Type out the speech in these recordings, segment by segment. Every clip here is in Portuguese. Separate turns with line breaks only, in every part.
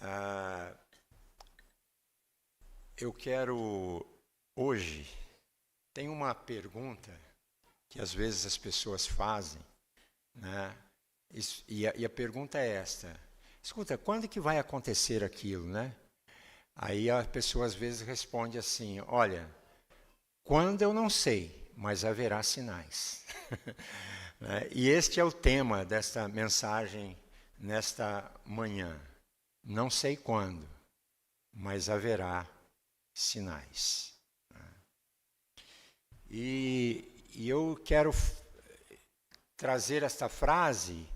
Ah, eu quero hoje, tem uma pergunta que às vezes as pessoas fazem, né? E a pergunta é esta: escuta, quando que vai acontecer aquilo, né? Aí a pessoa às vezes responde assim: olha, quando eu não sei, mas haverá sinais. Né? E este é o tema desta mensagem nesta manhã. Não sei quando, mas haverá sinais. E eu quero trazer esta frase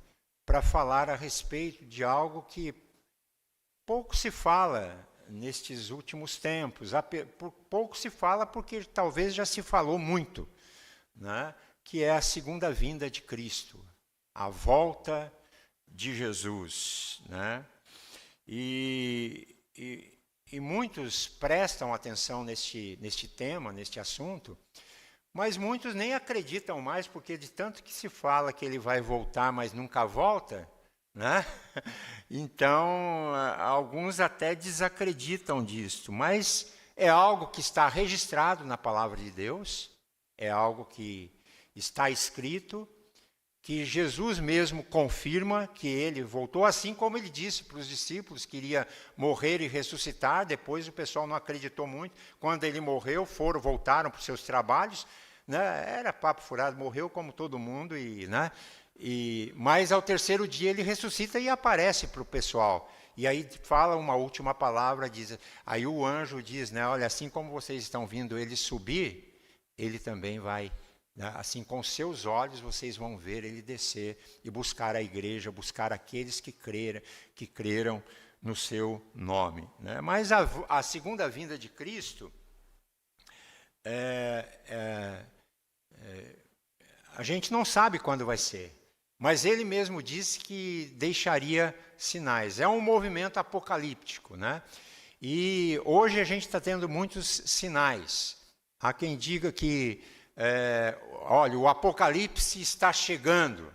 para falar a respeito de algo que pouco se fala nestes últimos tempos. Pouco se fala porque talvez já se falou muito, né? Que é a segunda vinda de Cristo, a volta de Jesus, né? E muitos prestam atenção neste tema, neste assunto, mas muitos nem acreditam mais, porque de tanto que se fala que ele vai voltar, mas nunca volta, né? Então, alguns até desacreditam disto, mas é algo que está registrado na palavra de Deus, é algo que está escrito, que Jesus mesmo confirma que ele voltou, assim como ele disse para os discípulos que iria morrer e ressuscitar. Depois o pessoal não acreditou muito. Quando ele morreu, voltaram para os seus trabalhos, né? Era papo furado, morreu como todo mundo, mas ao terceiro dia ele ressuscita e aparece para o pessoal. E aí fala uma última palavra, aí o anjo diz, né, olha, assim como vocês estão vindo ele subir, ele também vai, assim, com seus olhos vocês vão ver ele descer e buscar a igreja, buscar aqueles que creram no seu nome, né? Mas a segunda vinda de Cristo, a gente não sabe quando vai ser, mas ele mesmo disse que deixaria sinais. É um movimento apocalíptico, né? E hoje a gente está tendo muitos sinais. Há quem diga que olha, o Apocalipse está chegando.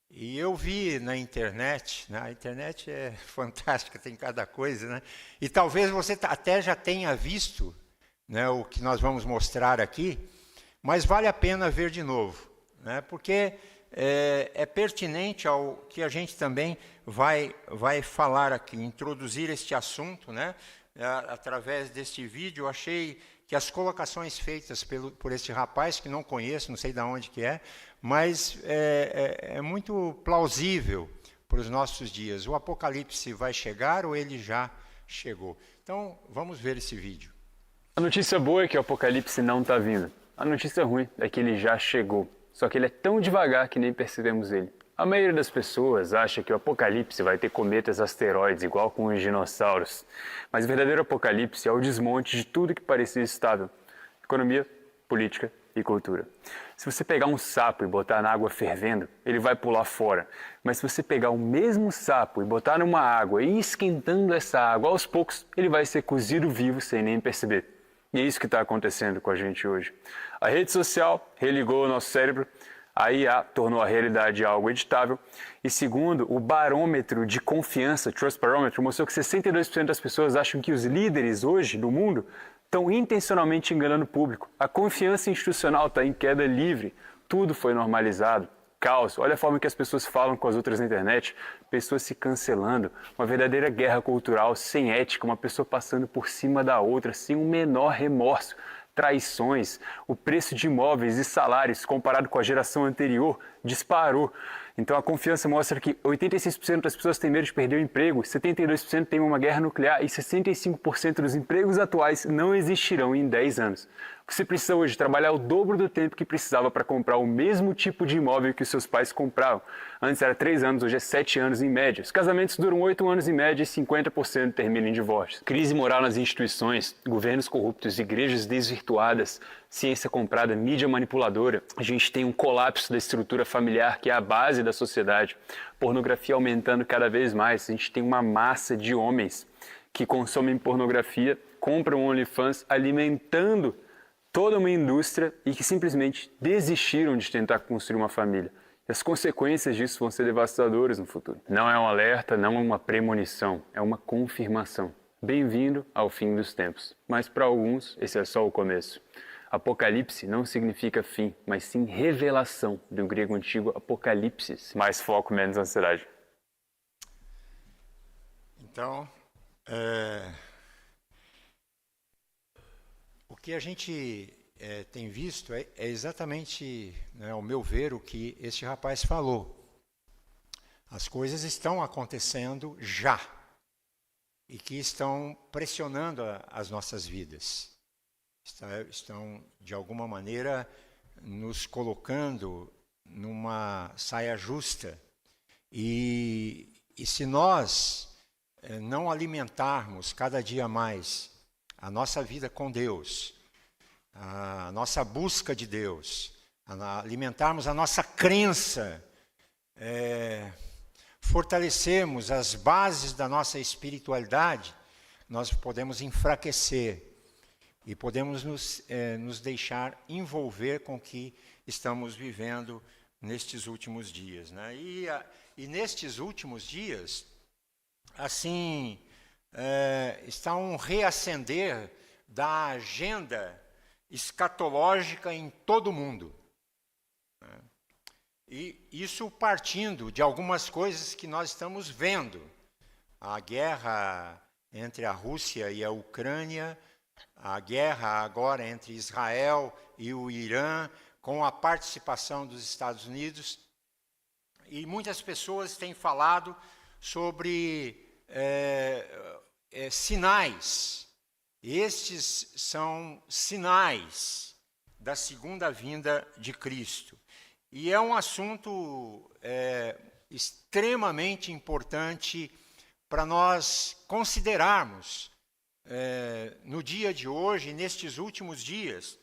E eu vi na internet, né? A internet é fantástica, tem cada coisa, né? E talvez você até já tenha visto, né, o que nós vamos mostrar aqui, mas vale a pena ver de novo, né? Porque é pertinente ao que a gente também vai falar aqui, introduzir este assunto, né? Através deste vídeo. Eu achei que as colocações feitas por este rapaz, que não conheço, não sei de onde que é, mas é muito plausível para os nossos dias. O Apocalipse vai chegar ou ele já chegou? Então, vamos ver esse vídeo.
A notícia boa é que o Apocalipse não está vindo. A notícia ruim é que ele já chegou, só que ele é tão devagar que nem percebemos ele. A maioria das pessoas acha que o Apocalipse vai ter cometas, asteroides, igual com os dinossauros. Mas o verdadeiro Apocalipse é o desmonte de tudo que parecia estável. Economia, política e cultura. Se você pegar um sapo e botar na água fervendo, ele vai pular fora. Mas se você pegar o mesmo sapo e botar numa água e ir esquentando essa água, aos poucos ele vai ser cozido vivo sem nem perceber. E é isso que está acontecendo com a gente hoje. A rede social religou o nosso cérebro, a IA tornou a realidade algo editável. E segundo, o barômetro de confiança, Trust Barometer, mostrou que 62% das pessoas acham que os líderes hoje do mundo estão intencionalmente enganando o público. A confiança institucional está em queda livre. Tudo foi normalizado. Caos. Olha a forma que as pessoas falam com as outras na internet. Pessoas se cancelando. Uma verdadeira guerra cultural sem ética. Uma pessoa passando por cima da outra sem o menor remorso. Traições. O preço de imóveis e salários comparado com a geração anterior disparou. Então a confiança mostra que 86% das pessoas têm medo de perder o emprego, 72% temem uma guerra nuclear e 65% dos empregos atuais não existirão em 10 anos. Você precisa hoje trabalhar o dobro do tempo que precisava para comprar o mesmo tipo de imóvel que os seus pais compravam. Antes era 3 anos, hoje é 7 anos em média. Os casamentos duram 8 anos em média e 50% terminam em divórcio. Crise moral nas instituições, governos corruptos, igrejas desvirtuadas, ciência comprada, mídia manipuladora. A gente tem um colapso da estrutura familiar, que é a base da sociedade. Pornografia aumentando cada vez mais. A gente tem uma massa de homens que consomem pornografia, compram OnlyFans, alimentando toda uma indústria e que simplesmente desistiram de tentar construir uma família. As consequências disso vão ser devastadoras no futuro. Não é um alerta, não é uma premonição, é uma confirmação. Bem-vindo ao fim dos tempos. Mas para alguns, esse é só o começo. Apocalipse não significa fim, mas sim revelação, do grego antigo apocalipsis. Mais foco, menos ansiedade.
Então, o que a gente tem visto é exatamente, né, ao meu ver, o que este rapaz falou. As coisas estão acontecendo já e que estão pressionando as nossas vidas. Estão, de alguma maneira, nos colocando numa saia justa. E se nós não alimentarmos cada dia mais a nossa vida com Deus, a nossa busca de Deus, alimentarmos a nossa crença, fortalecermos as bases da nossa espiritualidade, nós podemos enfraquecer e podemos nos deixar envolver com o que estamos vivendo nestes últimos dias, né? E nestes últimos dias, assim, está um reacender da agenda escatológica em todo o mundo. E isso partindo de algumas coisas que nós estamos vendo. A guerra entre a Rússia e a Ucrânia, a guerra agora entre Israel e o Irã, com a participação dos Estados Unidos. E muitas pessoas têm falado sobre sinais. Estes são sinais da segunda vinda de Cristo. E é um assunto extremamente importante para nós considerarmos no dia de hoje, nestes últimos dias,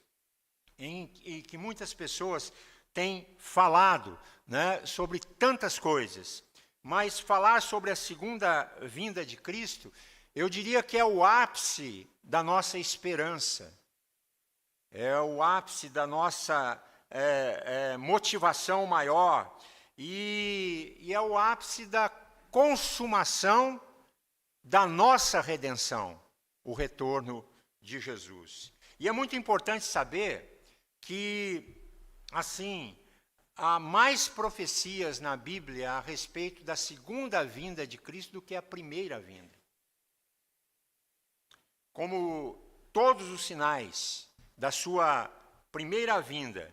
em que muitas pessoas têm falado, né, sobre tantas coisas. Mas falar sobre a segunda vinda de Cristo, eu diria que é o ápice da nossa esperança. É o ápice da nossa motivação maior. E é o ápice da consumação da nossa redenção, o retorno de Jesus. E é muito importante saber que, assim, há mais profecias na Bíblia a respeito da segunda vinda de Cristo do que a primeira vinda. Como todos os sinais da sua primeira vinda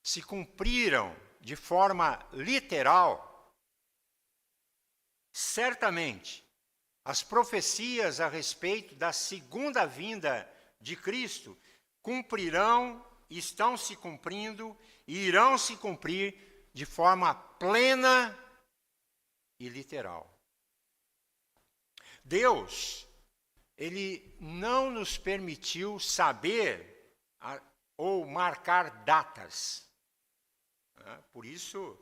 se cumpriram de forma literal, certamente as profecias a respeito da segunda vinda de Cristo cumprirão, estão se cumprindo e irão se cumprir de forma plena e literal. Deus, Ele não nos permitiu saber ou marcar datas. Por isso,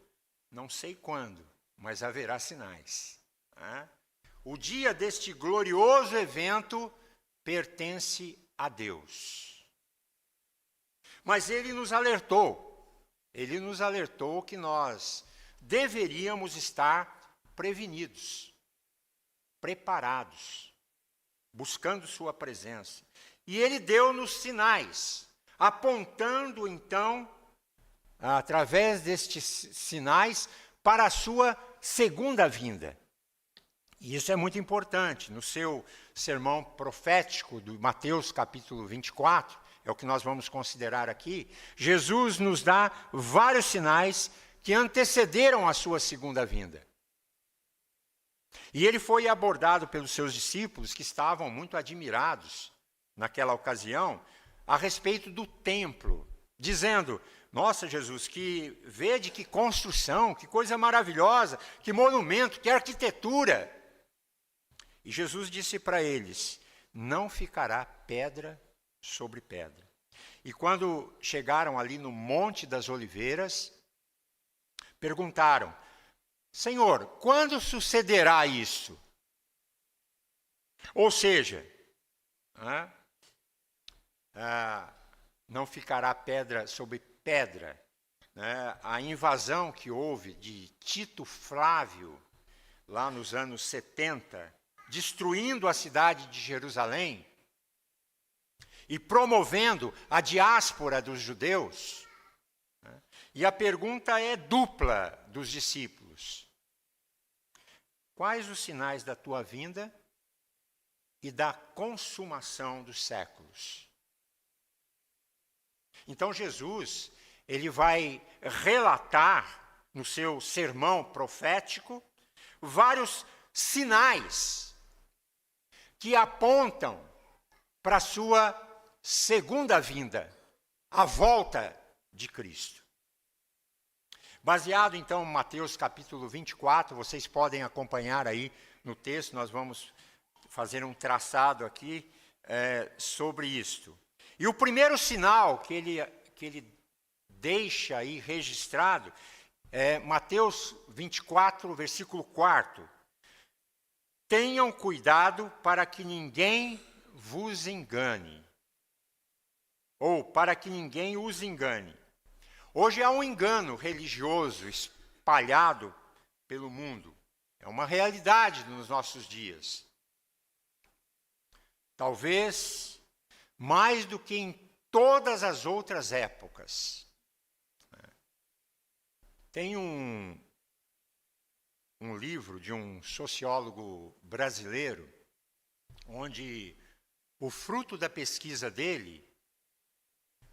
não sei quando, mas haverá sinais. O dia deste glorioso evento pertence a Deus. Mas Ele nos alertou que nós deveríamos estar prevenidos, preparados, buscando sua presença. E Ele deu-nos sinais, apontando então, através destes sinais, para a sua segunda vinda. E isso é muito importante. No seu sermão profético do Mateus capítulo 24, é o que nós vamos considerar aqui, Jesus nos dá vários sinais que antecederam a sua segunda vinda. E ele foi abordado pelos seus discípulos, que estavam muito admirados naquela ocasião, a respeito do templo, dizendo: nossa, Jesus, vede que construção, que coisa maravilhosa, que monumento, que arquitetura. E Jesus disse para eles: não ficará pedra sobre pedra. E quando chegaram ali no Monte das Oliveiras, perguntaram: Senhor, quando sucederá isso? Ou seja, não ficará pedra sobre pedra. né, a invasão que houve de Tito Flávio, lá nos anos 70, destruindo a cidade de Jerusalém e promovendo a diáspora dos judeus. E a pergunta é dupla dos discípulos: quais os sinais da tua vinda e da consumação dos séculos? Então Jesus, ele vai relatar no seu sermão profético vários sinais que apontam para a sua segunda vinda, a volta de Cristo. Baseado então em Mateus capítulo 24, vocês podem acompanhar aí no texto, nós vamos fazer um traçado aqui sobre isto. E o primeiro sinal que ele deixa aí registrado é Mateus 24, versículo 4. Tenham cuidado para que ninguém vos engane, ou para que ninguém os engane. Hoje há um engano religioso espalhado pelo mundo. É uma realidade nos nossos dias. Talvez mais do que em todas as outras épocas. Tem um livro de um sociólogo brasileiro, onde o fruto da pesquisa dele,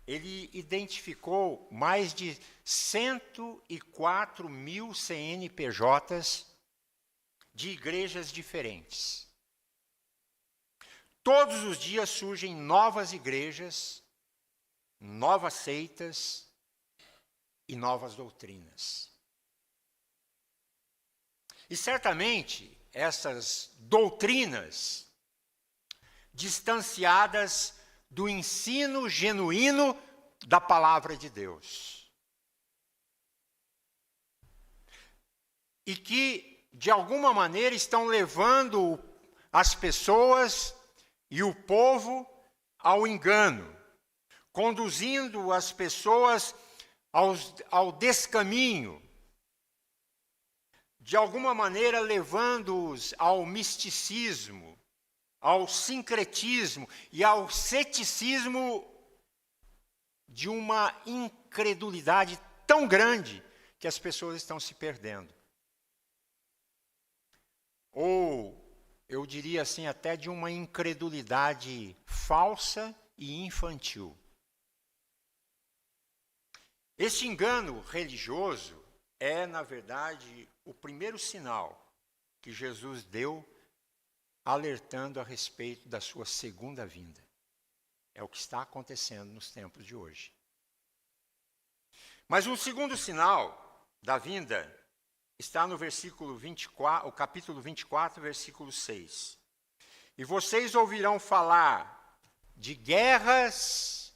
ele identificou mais de 104 mil CNPJs de igrejas diferentes. Todos os dias surgem novas igrejas, novas seitas e novas doutrinas. E certamente essas doutrinas, distanciadas do ensino genuíno da palavra de Deus, e que, de alguma maneira, estão levando as pessoas e o povo ao engano, conduzindo as pessoas ao descaminho, de alguma maneira levando-os ao misticismo, ao sincretismo e ao ceticismo de uma incredulidade tão grande que as pessoas estão se perdendo. Ou, eu diria assim, até de uma incredulidade falsa e infantil. Este engano religioso é, na verdade, o primeiro sinal que Jesus deu alertando a respeito da sua segunda vinda. É o que está acontecendo nos tempos de hoje. Mas um segundo sinal da vinda está no versículo 24, o capítulo 24, versículo 6. E vocês ouvirão falar de guerras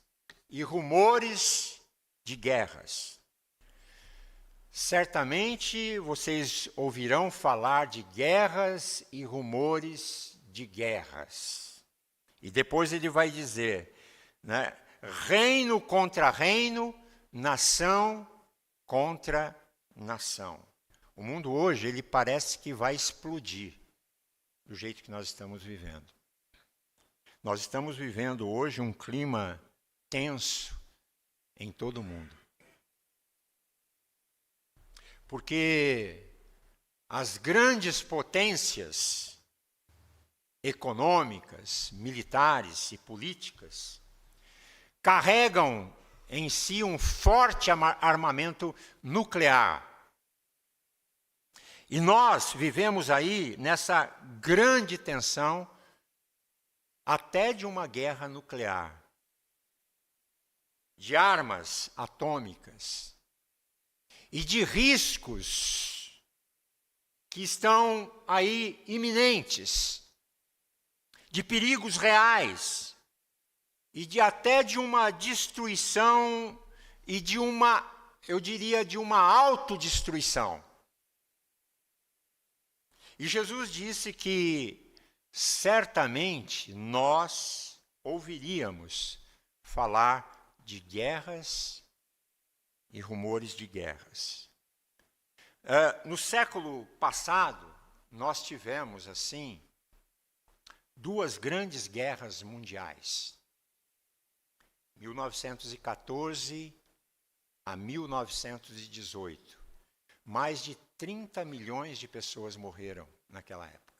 e rumores de guerras. Certamente vocês ouvirão falar de guerras e rumores de guerras. E depois ele vai dizer, né, reino contra reino, nação contra nação. O mundo hoje, ele parece que vai explodir do jeito que nós estamos vivendo. Nós estamos vivendo hoje um clima tenso em todo o mundo. Porque as grandes potências econômicas, militares e políticas carregam em si um forte armamento nuclear. E nós vivemos aí nessa grande tensão até de uma guerra nuclear, de armas atômicas e de riscos que estão aí iminentes, de perigos reais e de até de uma destruição e de uma, eu diria, de uma autodestruição. E Jesus disse que certamente nós ouviríamos falar de guerras e rumores de guerras. No século passado, nós tivemos, assim, duas grandes guerras mundiais. 1914 a 1918. Mais de 30 milhões de pessoas morreram naquela época.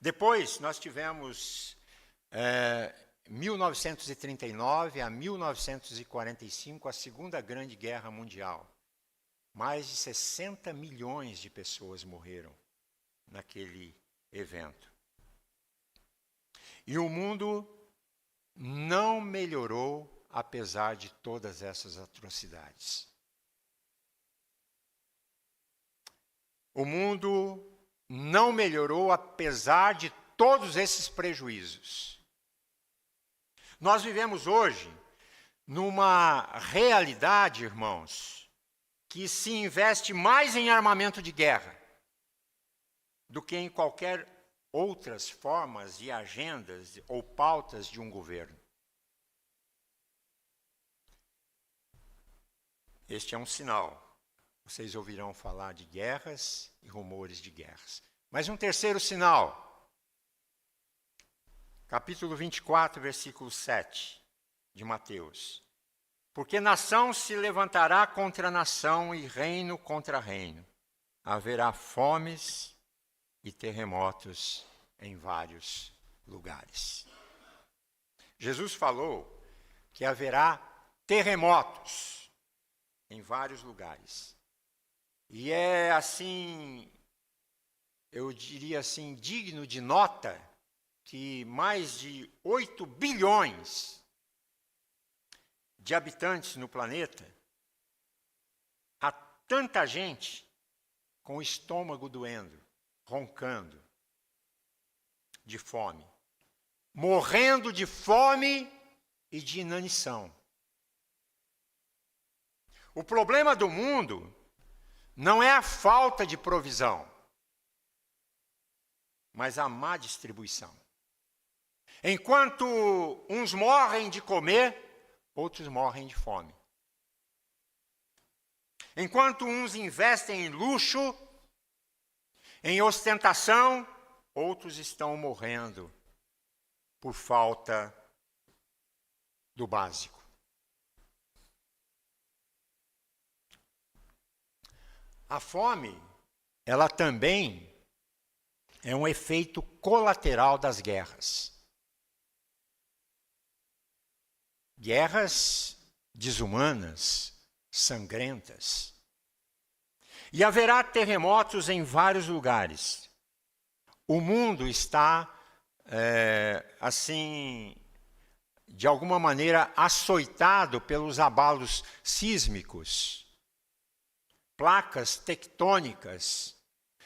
Depois, nós tivemos 1939 a 1945, a Segunda Grande Guerra Mundial. Mais de 60 milhões de pessoas morreram naquele evento. E o mundo não melhorou apesar de todas essas atrocidades. O mundo não melhorou apesar de todos esses prejuízos. Nós vivemos hoje numa realidade, irmãos, que se investe mais em armamento de guerra do que em qualquer outras formas e agendas ou pautas de um governo. Este é um sinal. Vocês ouvirão falar de guerras e rumores de guerras. Mas um terceiro sinal. Capítulo 24, versículo 7 de Mateus. Porque nação se levantará contra nação e reino contra reino. Haverá fomes e terremotos em vários lugares. Jesus falou que haverá terremotos em vários lugares. E é assim, eu diria assim, digno de nota que mais de 8 bilhões de habitantes no planeta, há tanta gente com o estômago doendo, roncando de fome, morrendo de fome e de inanição. O problema do mundo não é a falta de provisão, mas a má distribuição. Enquanto uns morrem de comer, outros morrem de fome. Enquanto uns investem em luxo, em ostentação, outros estão morrendo por falta do básico. A fome, ela também é um efeito colateral das guerras. Guerras desumanas, sangrentas. E haverá terremotos em vários lugares. O mundo está, assim, de alguma maneira, açoitado pelos abalos sísmicos. Placas tectônicas,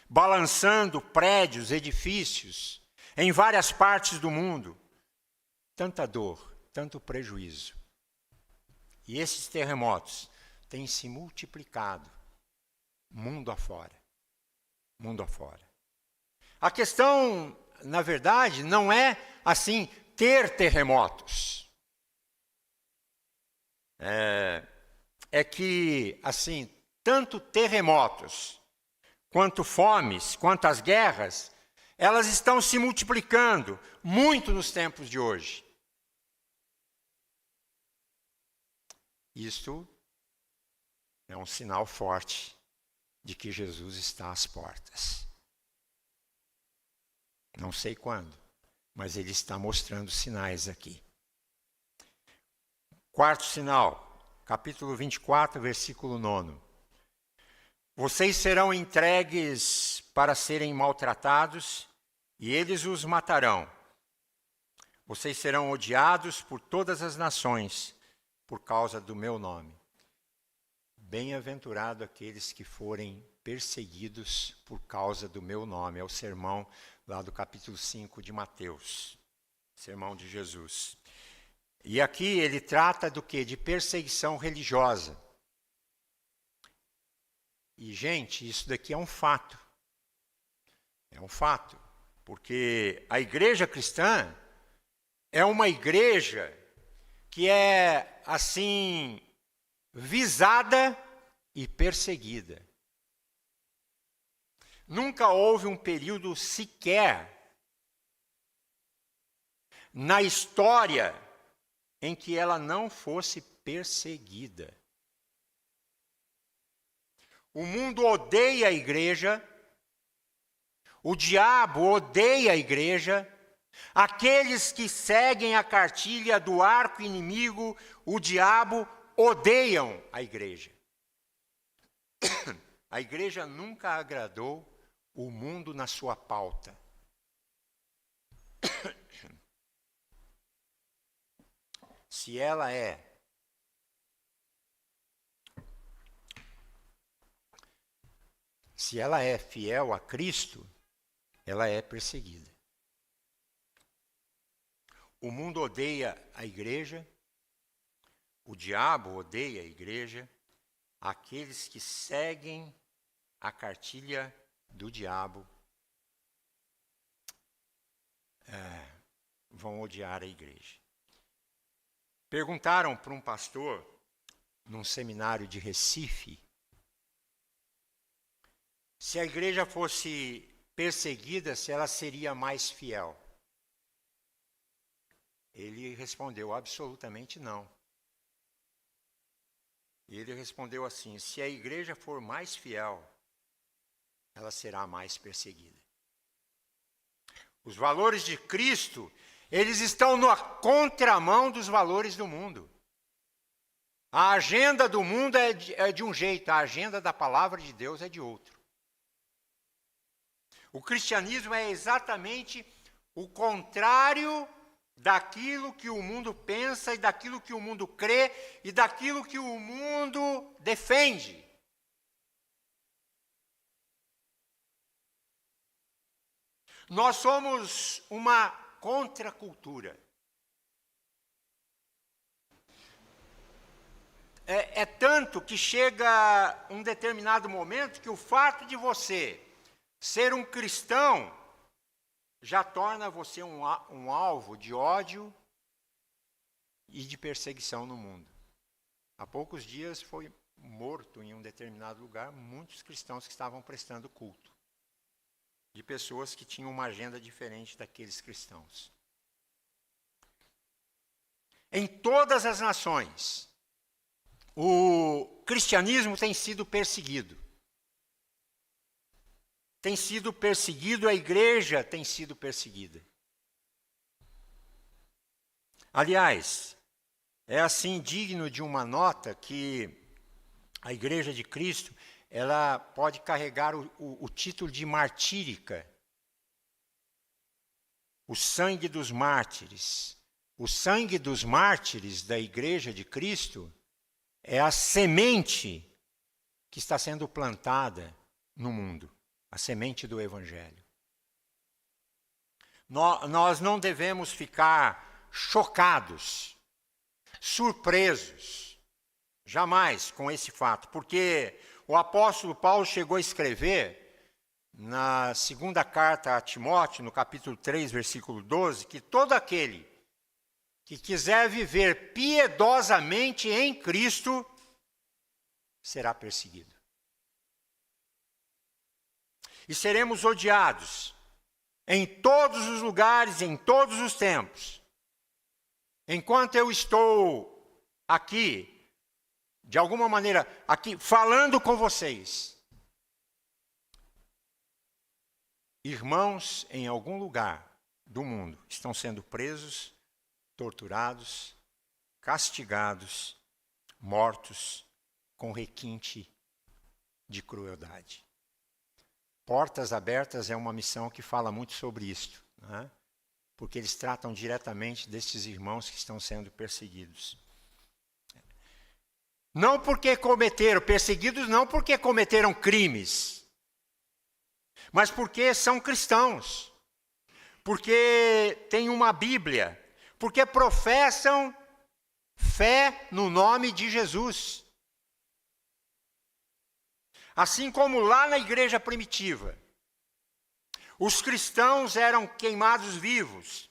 balançando prédios, edifícios, em várias partes do mundo. Tanta dor, tanto prejuízo. E esses terremotos têm se multiplicado mundo afora. Mundo afora. A questão, na verdade, não é, assim, ter terremotos. É que, assim, tanto terremotos, quanto fomes, quanto as guerras, elas estão se multiplicando muito nos tempos de hoje. Isto é um sinal forte de que Jesus está às portas. Não sei quando, mas ele está mostrando sinais aqui. Quarto sinal, capítulo 24, versículo 9. Vocês serão entregues para serem maltratados e eles os matarão. Vocês serão odiados por todas as nações por causa do meu nome. Bem-aventurado aqueles que forem perseguidos por causa do meu nome. É o sermão lá do capítulo 5 de Mateus. Sermão de Jesus. E aqui ele trata do quê? De perseguição religiosa. E, gente, isso daqui é um fato. É um fato. Porque a igreja cristã é uma igreja que é, assim, visada e perseguida. Nunca houve um período sequer na história em que ela não fosse perseguida. O mundo odeia a igreja, o diabo odeia a igreja, aqueles que seguem a cartilha do arco inimigo, o diabo, odeiam a igreja. A igreja nunca agradou o mundo na sua pauta. Se ela é fiel a Cristo, ela é perseguida. O mundo odeia a igreja, o diabo odeia a igreja, aqueles que seguem a cartilha do diabo vão odiar a igreja. Perguntaram para um pastor, num seminário de Recife, se a igreja fosse perseguida, se ela seria mais fiel. Ele respondeu, absolutamente não. E ele respondeu assim, se a igreja for mais fiel, ela será mais perseguida. Os valores de Cristo, eles estão na contramão dos valores do mundo. A agenda do mundo é de um jeito, a agenda da palavra de Deus é de outro. O cristianismo é exatamente o contrário daquilo que o mundo pensa e daquilo que o mundo crê e daquilo que o mundo defende. Nós somos uma contracultura. É tanto que chega um determinado momento que o fato de você ser um cristão já torna você um alvo de ódio e de perseguição no mundo. Há poucos dias foi morto em um determinado lugar muitos cristãos que estavam prestando culto, de pessoas que tinham uma agenda diferente daqueles cristãos. Em todas as nações, o cristianismo tem sido perseguido. Tem sido perseguido, a igreja tem sido perseguida. Aliás, é assim digno de uma nota que a Igreja de Cristo, ela pode carregar o título de martírica. O sangue dos mártires. O sangue dos mártires da Igreja de Cristo é a semente que está sendo plantada no mundo. A semente do Evangelho. Nós não devemos ficar chocados, surpresos, jamais com esse fato, porque o apóstolo Paulo chegou a escrever na segunda carta a Timóteo, no capítulo 3, versículo 12, que todo aquele que quiser viver piedosamente em Cristo será perseguido. E seremos odiados em todos os lugares, em todos os tempos. Enquanto eu estou aqui, de alguma maneira, aqui falando com vocês, irmãos em algum lugar do mundo estão sendo presos, torturados, castigados, mortos com requinte de crueldade. Portas Abertas é uma missão que fala muito sobre isso, né? Porque eles tratam diretamente desses irmãos que estão sendo perseguidos. Não porque perseguidos não porque cometeram crimes, mas porque são cristãos, porque têm uma Bíblia, porque professam fé no nome de Jesus. Assim como lá na igreja primitiva, os cristãos eram queimados vivos,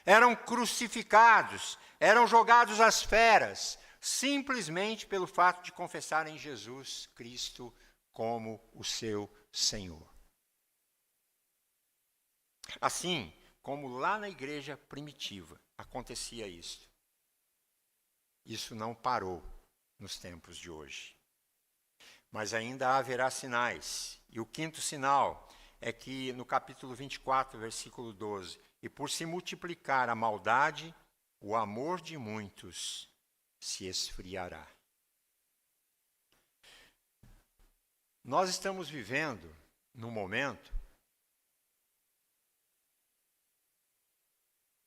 eram crucificados, eram jogados às feras, simplesmente pelo fato de confessarem Jesus Cristo como o seu Senhor. Assim como lá na igreja primitiva acontecia isso. Isso não parou nos tempos de hoje. Mas ainda haverá sinais. E o quinto sinal é que no capítulo 24, versículo 12, e por se multiplicar a maldade, o amor de muitos se esfriará. Nós estamos vivendo num momento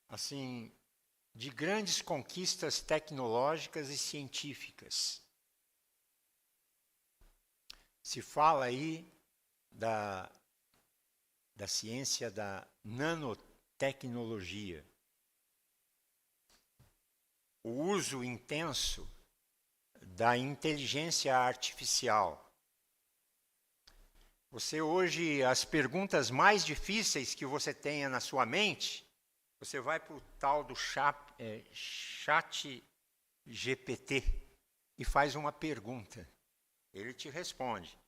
assim de grandes conquistas tecnológicas e científicas. Se fala aí da ciência da nanotecnologia. O uso intenso da inteligência artificial. Você hoje, as perguntas mais difíceis que você tenha na sua mente, você vai para o tal do chat GPT e faz uma pergunta. Ele te responde.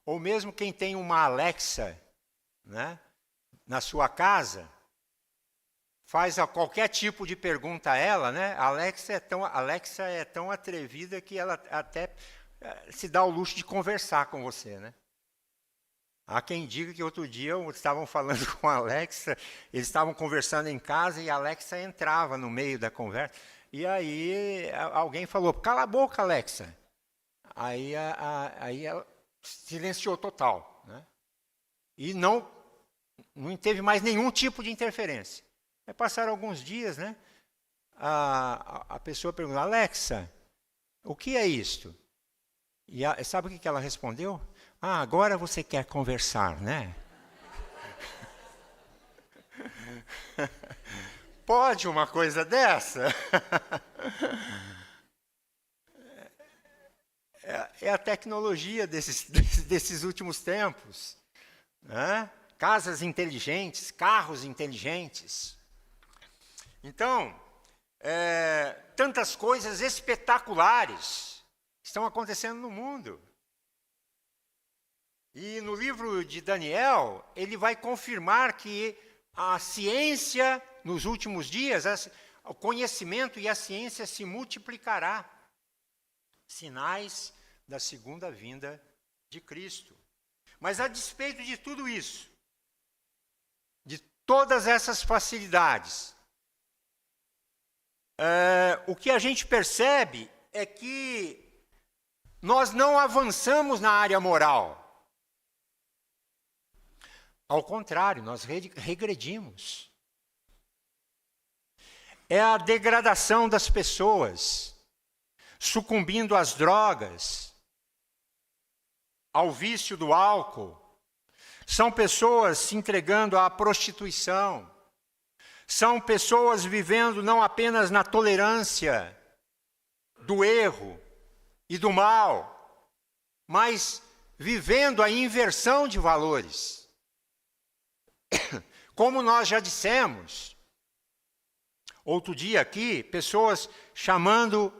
Ou mesmo quem tem uma Alexa, né, na sua casa, faz qualquer tipo de pergunta a ela, né? A Alexa é tão atrevida que ela até se dá o luxo de conversar com você, né? Há quem diga que outro dia estavam falando com a Alexa, eles estavam conversando em casa e a Alexa entrava no meio da conversa. E aí alguém falou, cala a boca, Alexa. Aí ela silenciou total, né? E não teve mais nenhum tipo de interferência. Aí passaram alguns dias, né? A pessoa perguntou, Alexa, o que é isto? E sabe o que ela respondeu? Ah, agora você quer conversar, né? Pode uma coisa dessa? É a tecnologia desses últimos tempos, né? Casas inteligentes, carros inteligentes. Então, tantas coisas espetaculares estão acontecendo no mundo. E no livro de Daniel, ele vai confirmar que a ciência, nos últimos dias, o conhecimento e a ciência se multiplicará. Sinais da segunda vinda de Cristo. Mas a despeito de tudo isso, de todas essas facilidades, o que a gente percebe é que nós não avançamos na área moral. Ao contrário, nós regredimos. É a degradação das pessoas, sucumbindo às drogas, ao vício do álcool. São pessoas se entregando à prostituição. São pessoas vivendo não apenas na tolerância do erro e do mal, mas vivendo a inversão de valores. Como nós já dissemos, outro dia aqui, pessoas chamando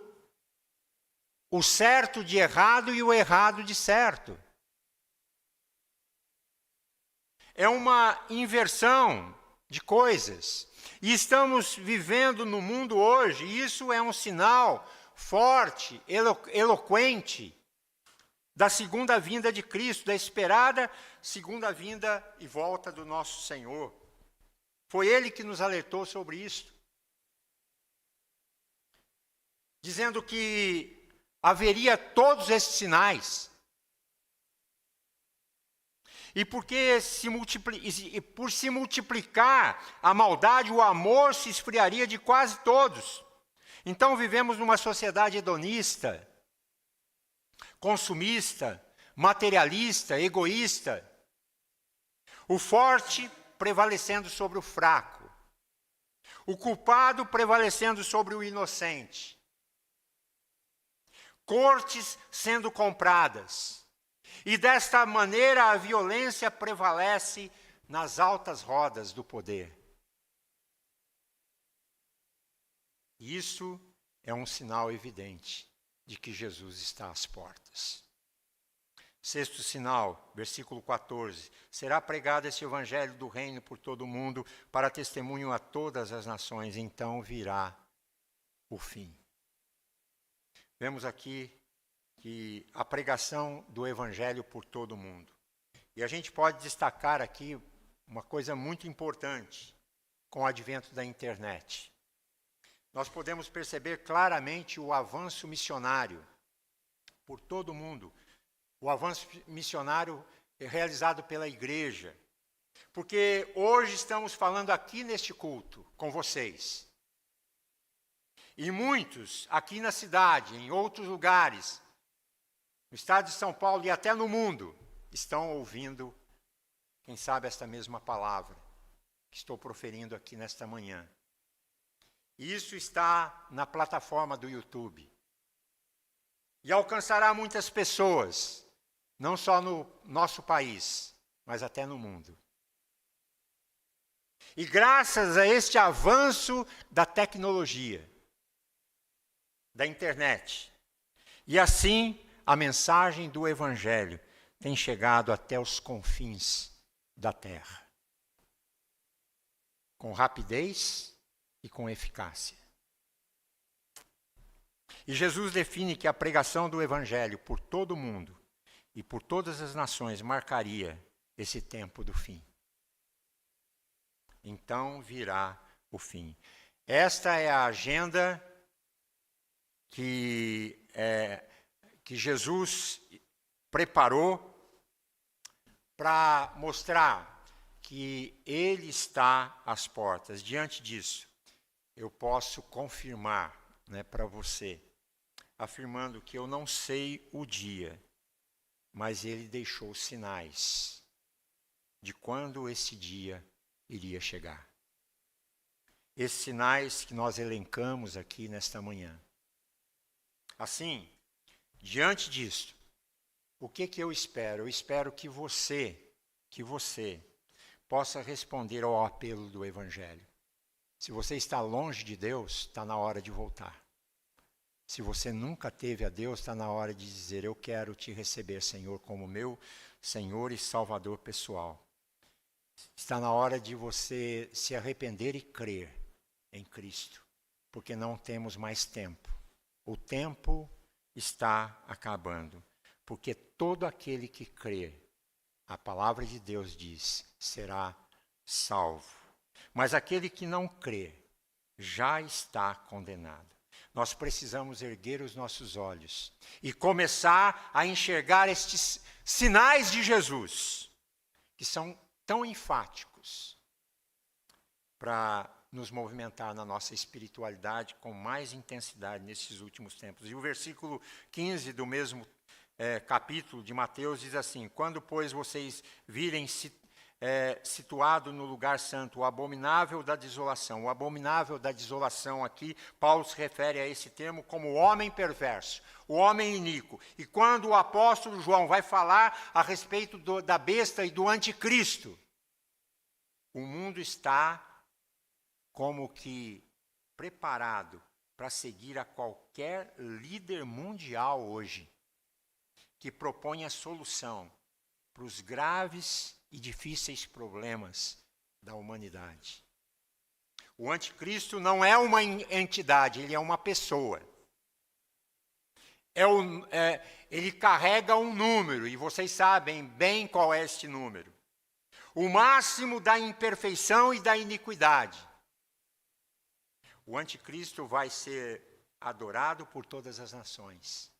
o certo de errado e o errado de certo. É uma inversão de coisas. E estamos vivendo no mundo hoje, e isso é um sinal forte, eloquente, da segunda vinda de Cristo, da esperada segunda vinda e volta do nosso Senhor. Foi Ele que nos alertou sobre isso, dizendo que haveria todos esses sinais. E porque por se multiplicar a maldade, o amor se esfriaria de quase todos. Então vivemos numa sociedade hedonista, consumista, materialista, egoísta. O forte prevalecendo sobre o fraco. O culpado prevalecendo sobre o inocente. Cortes sendo compradas. E desta maneira a violência prevalece nas altas rodas do poder. Isso é um sinal evidente de que Jesus está às portas. Sexto sinal, versículo 14. Será pregado esse evangelho do reino por todo o mundo para testemunho a todas as nações, então virá o fim. Vemos aqui que a pregação do evangelho por todo o mundo. E a gente pode destacar aqui uma coisa muito importante com o advento da internet. Nós podemos perceber claramente o avanço missionário por todo o mundo. O avanço missionário realizado pela igreja. Porque hoje estamos falando aqui neste culto com vocês. E muitos aqui na cidade, em outros lugares, no estado de São Paulo e até no mundo, estão ouvindo, quem sabe, esta mesma palavra que estou proferindo aqui nesta manhã. E isso está na plataforma do YouTube. E alcançará muitas pessoas, não só no nosso país, mas até no mundo. E graças a este avanço da tecnologia, da internet, e assim a mensagem do Evangelho tem chegado até os confins da terra, com rapidez e com eficácia. E Jesus define que a pregação do Evangelho por todo o mundo e por todas as nações marcaria esse tempo do fim. Então virá o fim. Esta é a agenda que Jesus preparou para mostrar que Ele está às portas. Diante disso, eu posso confirmar, para você, afirmando que eu não sei o dia, mas Ele deixou sinais de quando esse dia iria chegar. Esses sinais que nós elencamos aqui nesta manhã. Assim, diante disso, o que eu espero? Eu espero que você possa responder ao apelo do Evangelho. Se você está longe de Deus, está na hora de voltar. Se você nunca teve a Deus, está na hora de dizer: eu quero te receber, Senhor, como meu Senhor e Salvador pessoal. Está na hora de você se arrepender e crer em Cristo, porque não temos mais tempo. O tempo está acabando, porque todo aquele que crê, a palavra de Deus diz, será salvo. Mas aquele que não crê, já está condenado. Nós precisamos erguer os nossos olhos e começar a enxergar estes sinais de Jesus, que são tão enfáticos para nos movimentar na nossa espiritualidade com mais intensidade nesses últimos tempos. E o versículo 15 do mesmo capítulo de Mateus diz assim: quando, pois, vocês virem situado no lugar santo o abominável da desolação. O abominável da desolação aqui, Paulo se refere a esse termo como o homem perverso, o homem iníquo. E quando o apóstolo João vai falar a respeito da besta e do anticristo, o mundo está como que preparado para seguir a qualquer líder mundial hoje que propõe a solução para os graves e difíceis problemas da humanidade. O anticristo não é uma entidade, ele é uma pessoa. Ele carrega um número, e vocês sabem bem qual é este número. O máximo da imperfeição e da iniquidade. O anticristo vai ser adorado por todas as nações,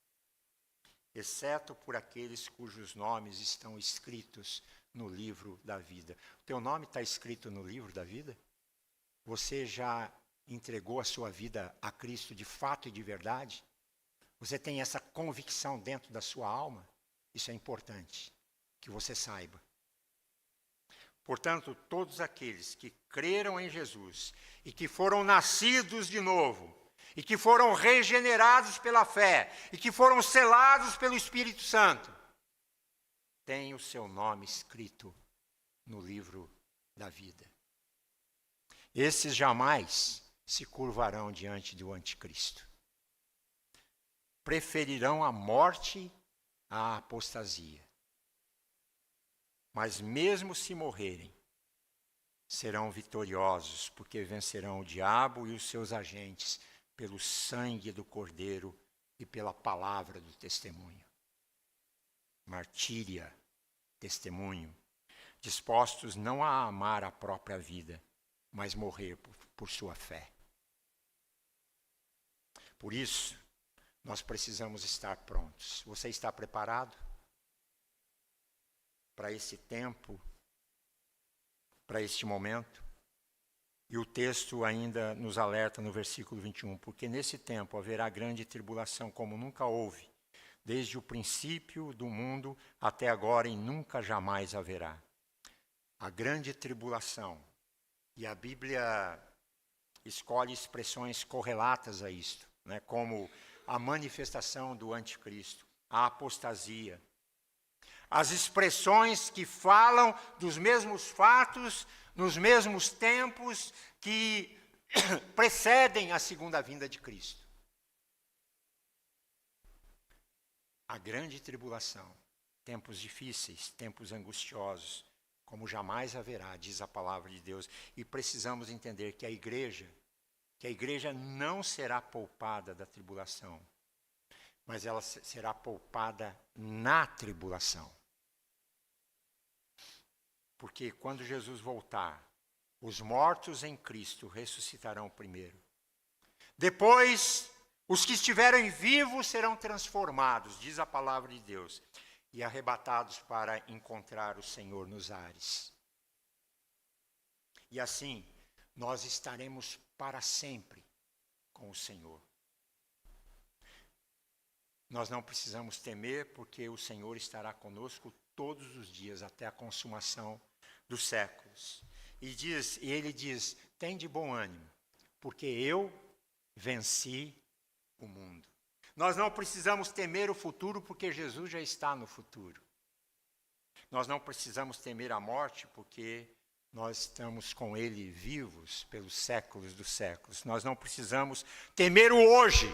exceto por aqueles cujos nomes estão escritos no livro da vida. O teu nome está escrito no livro da vida? Você já entregou a sua vida a Cristo de fato e de verdade? Você tem essa convicção dentro da sua alma? Isso é importante que você saiba. Portanto, todos aqueles que creram em Jesus e que foram nascidos de novo, e que foram regenerados pela fé, e que foram selados pelo Espírito Santo, têm o seu nome escrito no livro da vida. Esses jamais se curvarão diante do anticristo. preferirão a morte à apostasia. Mas mesmo se morrerem, serão vitoriosos, porque vencerão o diabo e os seus agentes pelo sangue do Cordeiro e pela palavra do testemunho. Martíria, testemunho, dispostos não a amar a própria vida, mas morrer por sua fé. Por isso, nós precisamos estar prontos. Você está preparado para esse tempo, para este momento? E o texto ainda nos alerta no versículo 21, porque nesse tempo haverá grande tribulação como nunca houve, desde o princípio do mundo até agora e nunca jamais haverá. A grande tribulação, e a Bíblia escolhe expressões correlatas a isto, né, como a manifestação do anticristo, a apostasia. As expressões que falam dos mesmos fatos, nos mesmos tempos que precedem a segunda vinda de Cristo. A grande tribulação, tempos difíceis, tempos angustiosos, como jamais haverá, diz a palavra de Deus. E precisamos entender que a igreja não será poupada da tribulação, mas ela será poupada na tribulação. Porque quando Jesus voltar, os mortos em Cristo ressuscitarão primeiro. Depois, os que estiverem vivos serão transformados, diz a palavra de Deus, e arrebatados para encontrar o Senhor nos ares. E assim, nós estaremos para sempre com o Senhor. Nós não precisamos temer, porque o Senhor estará conosco todos os dias, até a consumação dos séculos. E ele diz, tem de bom ânimo, porque eu venci o mundo. Nós não precisamos temer o futuro, porque Jesus já está no futuro. Nós não precisamos temer a morte, porque nós estamos com ele vivos pelos séculos dos séculos. Nós não precisamos temer o hoje,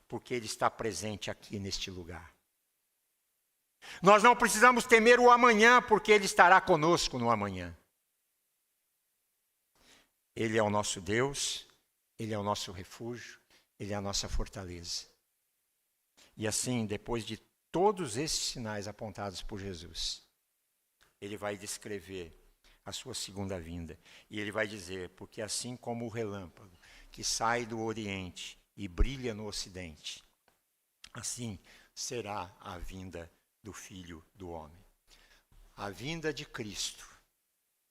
porque ele está presente aqui neste lugar. Nós não precisamos temer o amanhã, porque ele estará conosco no amanhã. Ele é o nosso Deus, ele é o nosso refúgio, ele é a nossa fortaleza. E assim, depois de todos esses sinais apontados por Jesus, ele vai descrever a sua segunda vinda. E ele vai dizer, porque assim como o relâmpago que sai do Oriente e brilha no Ocidente, assim será a vinda do Filho do Homem. A vinda de Cristo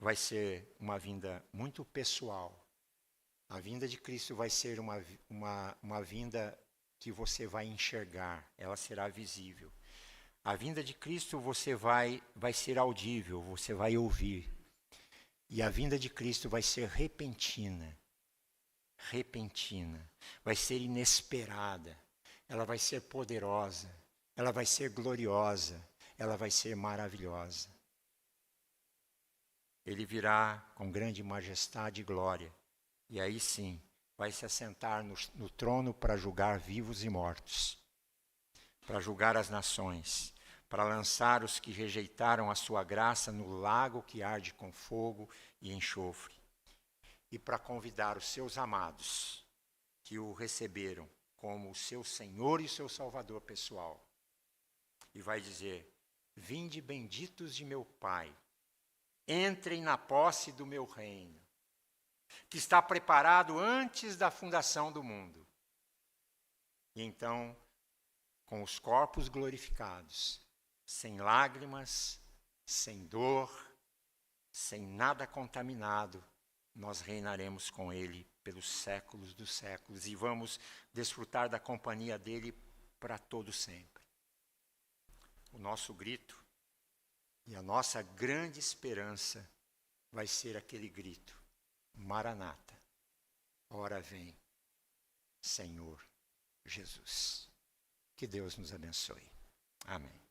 vai ser uma vinda muito pessoal. A vinda de Cristo vai ser uma vinda que você vai enxergar, ela será visível. A vinda de Cristo vai ser audível, você vai ouvir. E a vinda de Cristo vai ser repentina, vai ser inesperada, ela vai ser poderosa, ela vai ser gloriosa, ela vai ser maravilhosa. Ele virá com grande majestade e glória, e aí sim, vai se assentar no trono para julgar vivos e mortos, para julgar as nações, para lançar os que rejeitaram a sua graça no lago que arde com fogo e enxofre, e para convidar os seus amados, que o receberam como o seu Senhor e seu Salvador pessoal. E vai dizer, vinde benditos de meu Pai, entrem na posse do meu reino, que está preparado antes da fundação do mundo. E então, com os corpos glorificados, sem lágrimas, sem dor, sem nada contaminado, nós reinaremos com ele pelos séculos dos séculos e vamos desfrutar da companhia dele para todo sempre. O nosso grito e a nossa grande esperança vai ser aquele grito, Maranata, ora vem, Senhor Jesus. Que Deus nos abençoe. Amém.